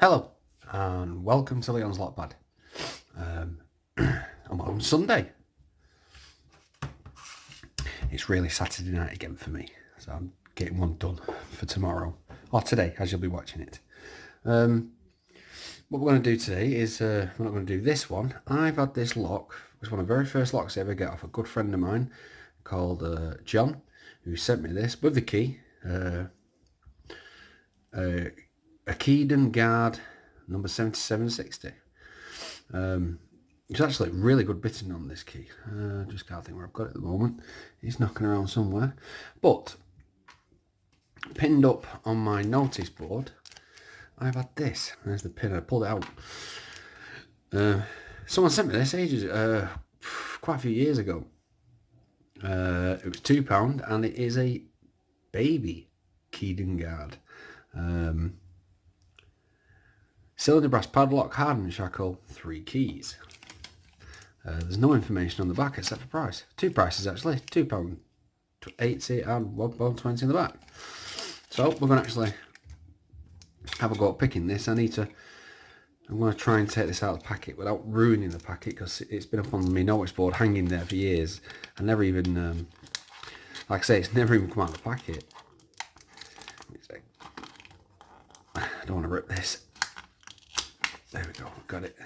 Hello and welcome to Leon's Lockpad. I'm on Sunday. It's really Saturday night again for me, so I'm getting one done for tomorrow or today, as you'll be watching it. What we're going to do today is we're not going to do this one. I've had this lock. It was one of the very first locks I ever got off a good friend of mine called John, who sent me this with the key. A Keden guard number 7760. It's actually really good bitting on this key. Just can't think where I've got it at the moment. It's knocking around somewhere. But pinned up on my notice board, I've had this. There's the pin. I pulled it out. Someone sent me this ages, quite a few years ago. It was £2 and it is a baby keden guard. Cylinder brass padlock, hardened shackle, 3 keys. There's no information on the back except for price. 2 prices actually, £2.80 and £1.20 in the back. So we're going to actually have a go at picking this. I'm going to try and take this out of the packet without ruining the packet, because it's been up on my notice board hanging there for years. I never even, like I say, it's never even come out of the packet. I don't want to rip this. There we go, got it.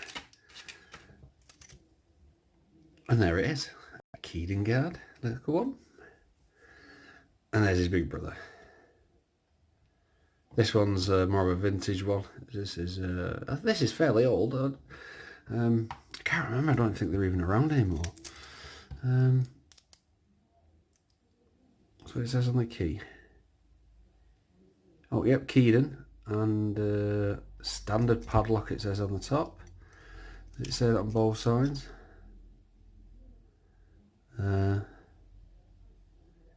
And there it is, a keden guard, little one. And there's his big brother. This one's more of a vintage one. This is fairly old. I can't remember. I don't think they're even around anymore. That's what it says on the key. Oh, yep, keden and standard padlock. It says on the top. Does it say that on both sides?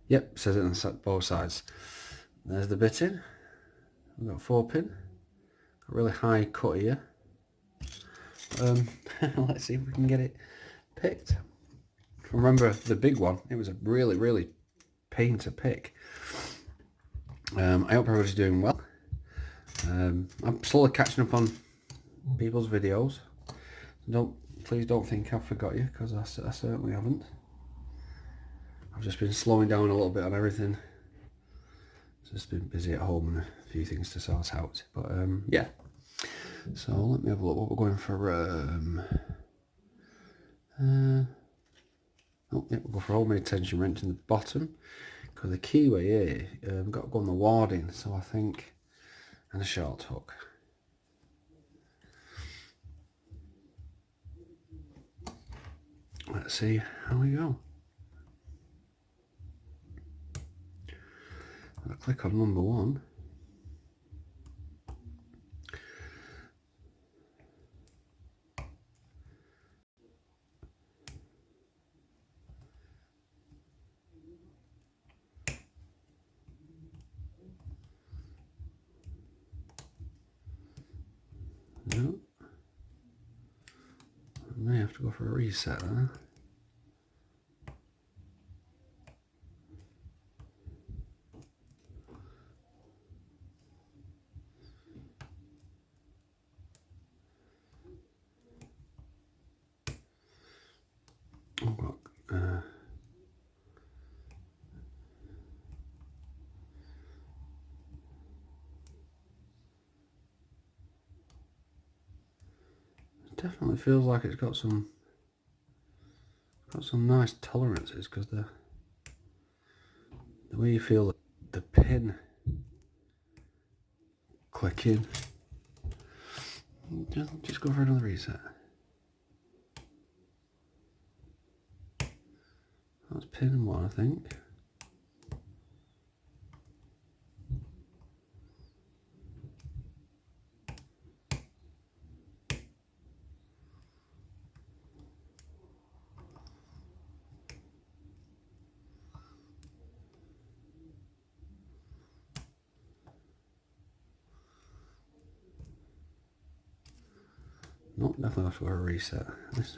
Yep, says it on both sides. There's the bitting. We've got 4-pin. Got a really high cut here. Let's see if we can get it picked. Remember the big one, it was a really pain to pick. I hope everybody's doing well. I'm slowly catching up on people's videos. Please don't think I've forgot you, because I certainly haven't. I've just been slowing down a little bit on everything. Just been busy at home and a few things to sort out. But yeah. So let me have a look what we're going for. Oh, yeah, we'll go for homemade tension wrench in the bottom, because the keyway here, we've got to go on the warding, so I think, and a short hook. Let's see how we go. I'll click on number 1. No. I may have to go for a reset there. Definitely feels like it's got some nice tolerances, because the way you feel the pin clicking. Just go for another reset. That's pin 1, I think. Nope, definitely have to go for a reset. This,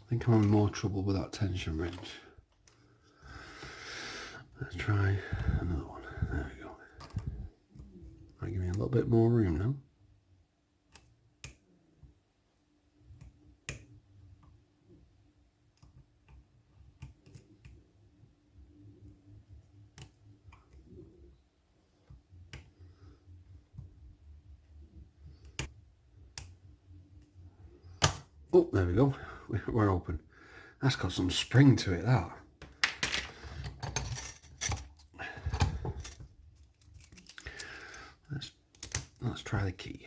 I think I'm having more trouble with that tension wrench. Let's try another one. There we go. Might give me a little bit more room now. Oh, there we go. We're open. That's got some spring to it, that. Let's try the key.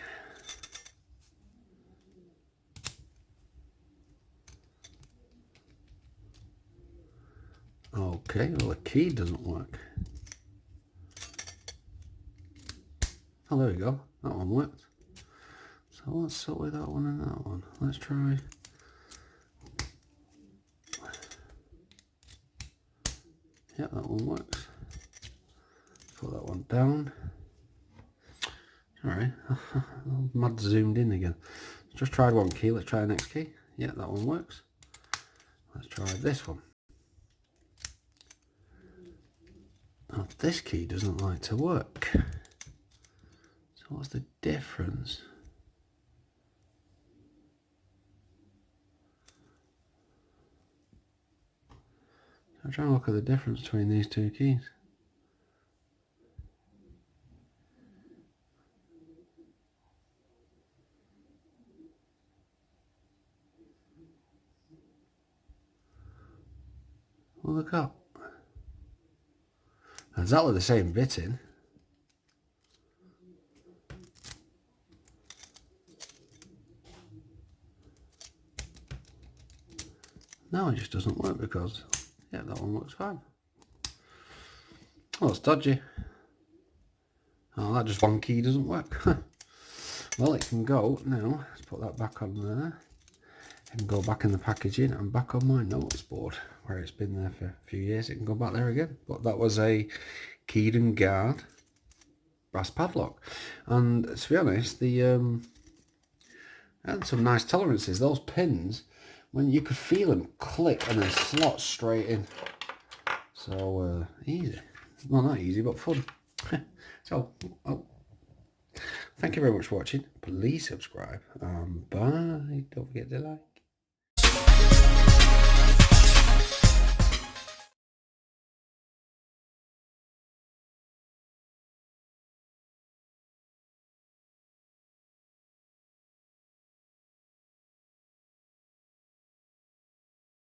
Okay, well the key doesn't work. Oh, there we go. That one worked. So let's sort with that one and that one. Let's try. Yeah, that one works. Put that one down. Alright, mad zoomed in again. Just tried one key, let's try the next key. Yeah, that one works. Let's try this one. Oh, this key doesn't like to work. So what's the difference? I'm trying to look at the difference between these two keys. Well, look up. Exactly the same bit in. No, it just doesn't work because, yeah, that one works fine. Oh, it's dodgy. Oh, that just one key doesn't work. Well, it can go now. Let's put that back on there. It can go back in the packaging and back on my notice board where it's been there for a few years. It can go back there again. But that was a keden guard brass padlock. And to be honest, the had some nice tolerances. Those pins, when you could feel them click and then slot straight in. So easy. Well, not easy, but fun. So, thank you very much for watching. Please subscribe. Bye. Don't forget to like.